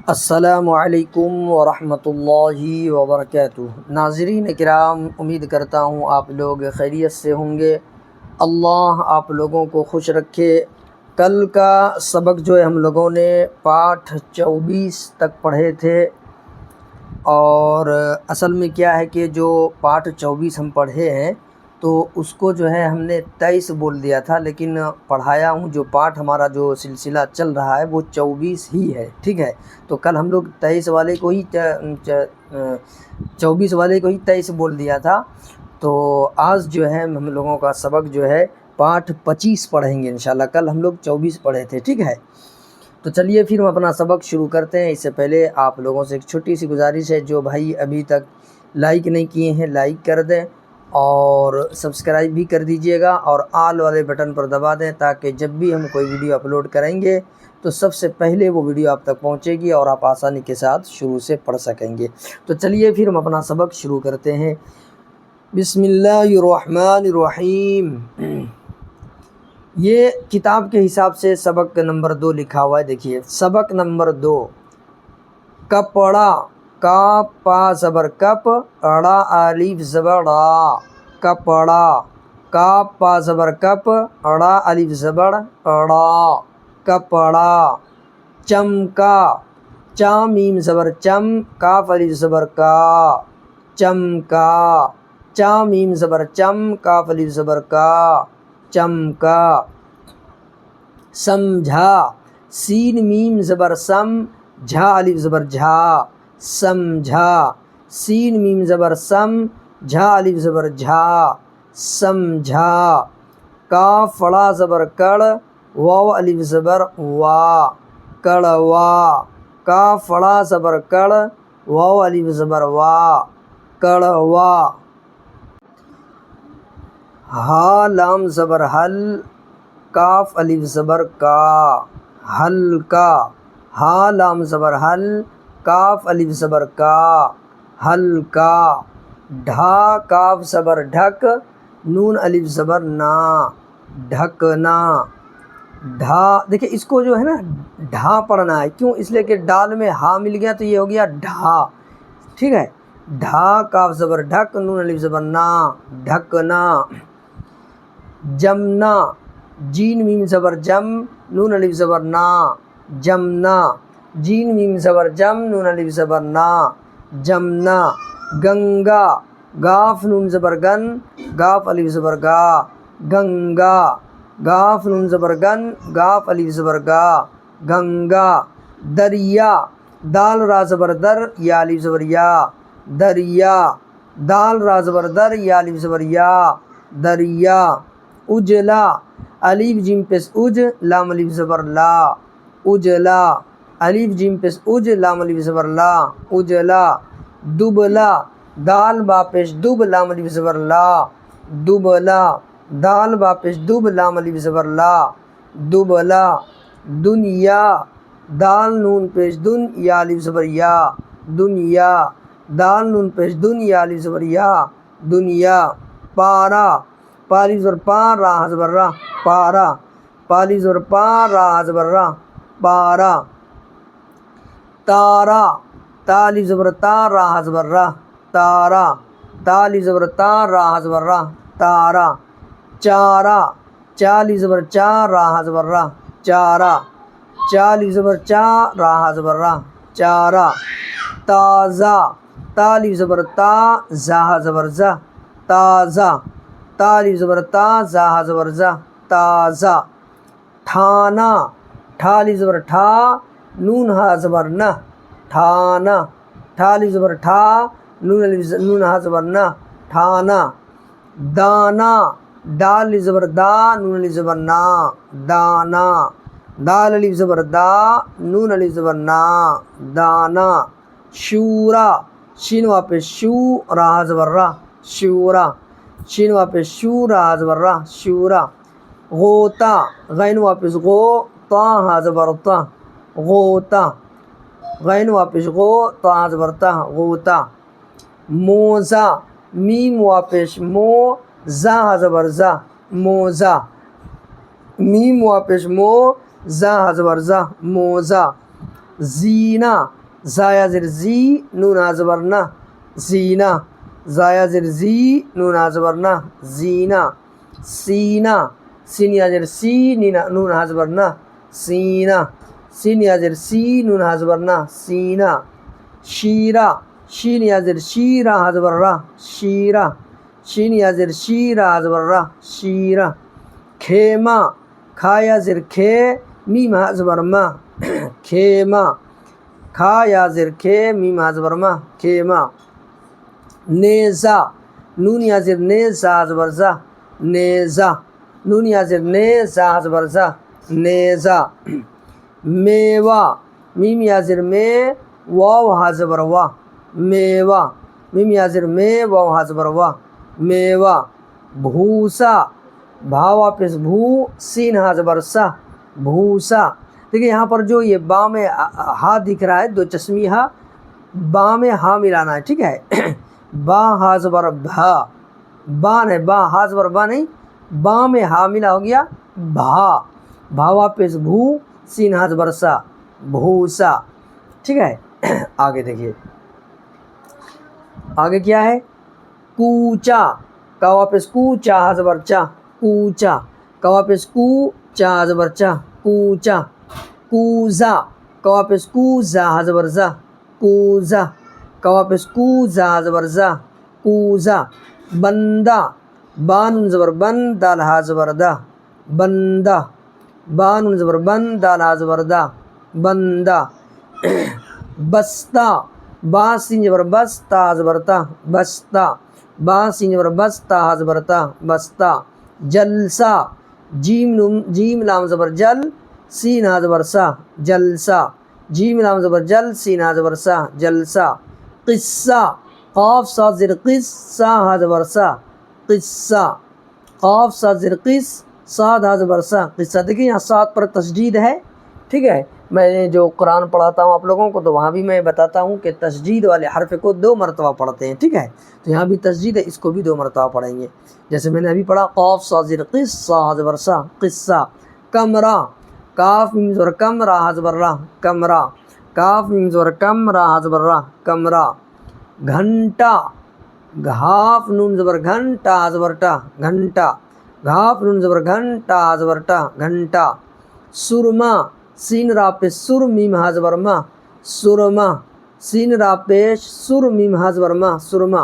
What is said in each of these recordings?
السلام علیکم ورحمۃ اللہ وبرکاتہ۔ ناظرین کرام، امید کرتا ہوں آپ لوگ خیریت سے ہوں گے۔ اللہ آپ لوگوں کو خوش رکھے۔ کل کا سبق جو ہے ہم لوگوں نے پاٹھ 24 تک پڑھے تھے، اور اصل میں کیا ہے کہ جو پاٹھ 24 ہم پڑھے ہیں تو اس کو جو ہے ہم نے 23 بول دیا تھا، لیکن پڑھایا ہوں جو پاٹھ ہمارا جو سلسلہ چل رہا ہے وہ 24 ہی ہے، ٹھیک ہے۔ تو کل ہم لوگ 23 والے کو ہی 24 والے کو ہی 23 بول دیا تھا۔ تو آج جو ہے ہم لوگوں کا سبق جو ہے پاٹھ 25 پڑھیں گے انشاءاللہ۔ کل ہم لوگ 24 پڑھے تھے، ٹھیک ہے۔ تو چلیے پھر ہم اپنا سبق شروع کرتے ہیں۔ اس سے پہلے آپ لوگوں سے ایک چھوٹی سی گزارش ہے، جو بھائی ابھی تک لائک نہیں کیے ہیں لائک کر دیں، اور سبسکرائب بھی کر دیجئے گا، اور آل والے بٹن پر دبا دیں، تاکہ جب بھی ہم کوئی ویڈیو اپلوڈ کریں گے تو سب سے پہلے وہ ویڈیو آپ تک پہنچے گی اور آپ آسانی کے ساتھ شروع سے پڑھ سکیں گے۔ تو چلیے پھر ہم اپنا سبق شروع کرتے ہیں۔ بسم اللہ الرحمن الرحیم۔ یہ کتاب کے حساب سے سبق نمبر 2 لکھا ہوا ہے، دیکھیے سبق نمبر 2۔ کپڑا، کاف پا زبر کپ، اڑا الف زبر ڑا، کپڑا، کاف پا زبر کپ، اڑا الف زبر اڑا، کپڑا۔ چمکا، چا میم زبر چم، کاف الف زبر کا، چمکا، چا میم زبر چم، کاف الف زبر کا، چمکا۔ سمجھا، سین میم زبر سم، جھا الف زبر جھا، سمجھا، سین میم زبر سم، جھا الف زبر جھا، سمجھا۔ کاف فڑا زبر کڑ، واو الف زبر وا، کڑوا، کاف فڑا زبر کڑ، واو الف زبر وا، کڑوا۔ ہا لام زبر حل، کاف الف زبر کا، ہلکا، ہا لام زبر حل، کاف الف زبر کا، ہلکا۔ ڈھا کاف زبر ڈھک، نون الف زبر نا، ڈھکنا۔ ڈھا، دیکھیں اس کو جو ہے نا ڈھا پڑھنا ہے، کیوں؟ اس لیے کہ ڈال میں ہا مل گیا تو یہ ہو گیا ڈھا، ٹھیک ہے۔ ڈھا کاف زبر ڈھک، نون الف زبر نا، ڈھکنا۔ جمنا، جین میم زبر جم، نون الف زبر نا، جمنا، جین میم زبر جم، نون الف زبر نا، جمنا۔ گنگا، گاف نون زبر گن، گاف الف زبر گا، گنگا، گاف نون زبر گن، گاف الف زبر گا، گنگا۔ دریا، دال را زبر در، یا الف زبر یا، دریا، دال را زبر در، یا الف زبر یا، دریا۔ اجلا، الف جیم پیش اج، لام الف زبر لا، اجلا، الف جیم پیش اج، لام الف زبر لا، اجلا۔ دبلا، دال با پیش دب، لام الف زبر لا، دبلا، دال با پیش دب، لام الف زبر لا، دبلا۔ دنیا، دال نون پیش دن، یا الف زبر یا، دنیا، دال نون پیش دن، یا الف زبر یا، دنیا۔ پارا، پا الف زبر پا، را زبر را، پارا، پا الف زبر پا، را زبر را، پارا۔ تارا، تا الف زبر تا، را زبر را، تارا، تا الف زبر تا، را زبر را، تارا۔ چارا، چا الف زبر چا، را زبر را، چارا، چا الف زبر چا، را زبر را، چارا۔ تازہ، تا الف زبر تا، زا زبر زا، تازہ، تا الف زبر تا، زا زبر زا، تازہ۔ ٹھانا، ٹھا الف زبر ٹھا، نون ہا زبر نہ، ٹھانا، ٹھا الف زبر ٹھا، نون ہا زبر نہ، ٹھانا۔ دانا، دال الف زبر دا، نون الف زبر نا، دانا، دال الف زبر دا، نون الف زبر نا، دانا۔ شورا، شین واپس شو، را زبر را، شورا، شین واپس شو، را زبر را، شورا۔ غوطہ، غین واپس غو، تا ہا زبر تا، غوطہ، غین واپس غو، تا زبر تا، غوطہ۔ موزہ، میم واپس مو، زا زبر زا، موزہ، میم واپس مو، زا زبر زا، موزہ۔ زینا زایا زر زی نون ازبرنا زینا زایا زر زی نون ازبرنا زینا سینا سین یا زر سی نون ازبرنا سینا سین یا زر سی نون ازبرنا سینا شیرا شین یا زر شیرا ازبرا شیرا شین یا زر شیرا ازبرا شیرا خیمہ کھا یا زر کھے میم ازبرما خیمہ کھا یا زر کھے میم ازبرما خیمہ نیزا نون یا زر نیزا ازبرزا نیزا نون یا زر نیزا ازبرزا نیزا میوہ میم یا زر میں واو حاضبر وا میوہ میم یا زر میں واو حاضبر وا میوہ بھوسا بھا واپس بھو سین حاضبر سا بھوسا. دیکھیں یہاں پر جو یہ با میں ہا دکھ رہا ہے، دو چشمی ہا، با میں ہا ملانا ہے، ٹھیک ہے. با حاضبر بھا، با نہیں، با حاضبر با نہیں، با میں ہا ملا ہو گیا بھا، بھا واپس بھو سین حاضبر سا بھوسا، ٹھیک ہے. آگے دیکھیے آگے کیا ہے، کوچا کا واپس کو چا حاضبر چا کوچا کا واپس کو چا حاضبر چا کوچا. کوزا کا واپس کو زا حاضبر زا کوزا کا واپس کو زا حاضبر زا کوزا. بندہ بان زبر بن دال حاضبر دا بندہ بان زبر بن دال حاضبر دا بندہ. بستہ با سین زبر بس تا حاضبرتا بستہ با سین زبر بس تا حاضبرتا بستہ. جلسہ جیم لام زبر جل سین حاضبر سا جلسہ جیم لام زبر جل سین حاضبر سا جلسہ. قصہ قاف صاد زر قص سا حاضبر سا قصہ قاف صاد زر قص صاد حاضبر سا قصہ. دیکھیں یہاں صاد پر تشدید ہے، ٹھیک ہے. میں نے جو قرآن پڑھاتا ہوں آپ لوگوں کو تو وہاں بھی میں بتاتا ہوں کہ تشدید والے حرف کو 2 مرتبہ پڑھتے ہیں، ٹھیک ہے. تو یہاں بھی تشدید ہے، اس کو بھی 2 مرتبہ پڑھیں گے. جیسے میں نے ابھی پڑھا قاف صاد زر قص صا حاضبر سا قصہ. کمرہ کاف میم زبر کم را حاضبر را کمرہ کاف میم زبر کم را حاضبر را کمرہ. گھنٹا گھاف نون زبر گھنٹا حاضبر ٹا گھنٹا گھاف نون زبر گھنٹا حاضبر ٹا گھنٹا. سرما سین را پیش سر میم حاضبر ما سرما سین را پیش سر میم حاضبر ما سرما.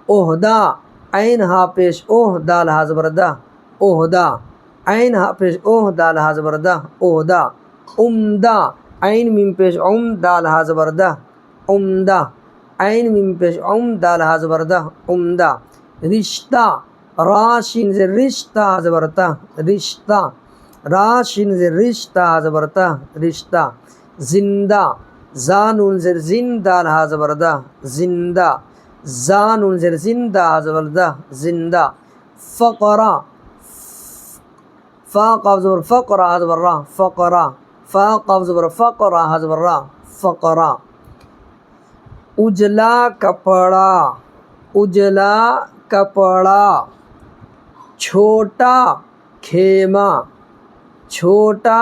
عہدہ عین ہا پیش اوہ دال حاضبر دا عہدہ عین ہا پیش اوہ دال حاضبر دا عہدہ. عمدہ عین میم پیش عم دال حاضبر دا عمدہ عین میم پیش عم دال حاضبر دا عمدہ. رشتہ راشین سے رشتہ حاضبر تا رشتہ راشین سے رشتہ حاضبر تا رشتہ. زندہ زانون زر زندہ حاضبر دا زندہ زانون زر زندہ حاضبر دا زندہ. فقرہ فا قاف زبر فقرہ حاضبر را فقرہ فا قاف زبر فقرہ حاضبر را فقرہ. اجلا کپڑا اجلا کپڑا. چھوٹا خیمہ چھوٹا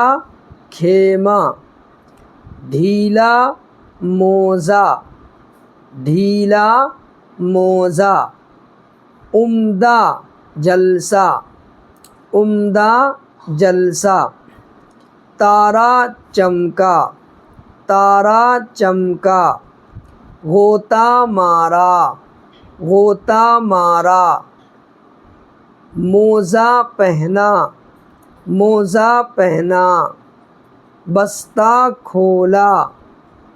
خیمہ. ڈھیلا موزہ ڈھیلا موزہ. عمدہ جلسہ عمدہ جلسہ. تارا چمکا تارا چمکا. غوطہ مارا غوطہ مارا. موزہ پہنا موزہ پہنا. بستہ کھولا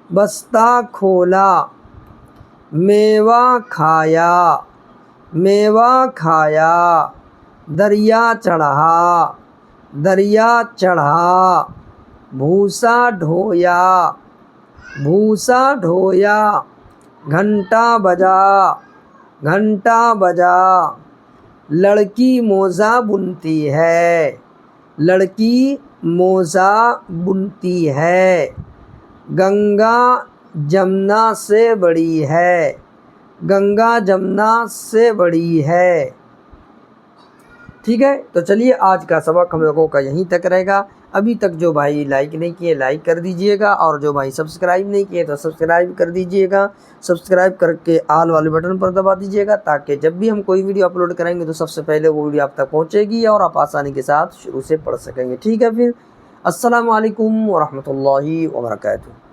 بستہ کھولا. میوہ کھایا میوہ کھایا. دریا چڑھا دریا چڑھا. بھوسا ڈھویا بھوسا ڈھویا. گھنٹہ بجا گھنٹہ بجا. لڑکی موزہ بنتی ہے لڑکی موزہ بنتی ہے. گنگا جمنا سے بڑی ہے گنگا جمنا سے بڑی ہے. ٹھیک ہے، تو چلیے آج کا سبق ہم لوگوں کا یہیں تک رہے گا. ابھی تک جو بھائی لائک نہیں کیے لائک کر دیجئے گا، اور جو بھائی سبسکرائب نہیں کیے تو سبسکرائب کر دیجئے گا۔ سبسکرائب کر کے آل والے بٹن پر دبا دیجئے گا، تاکہ جب بھی ہم کوئی ویڈیو اپلوڈ کریں گے تو سب سے پہلے وہ ویڈیو آپ تک پہنچے گی اور آپ آسانی کے ساتھ شروع سے پڑھ سکیں گے۔ ٹھیک ہے، پھر السلام علیکم ورحمۃ اللہ وبرکاتہ۔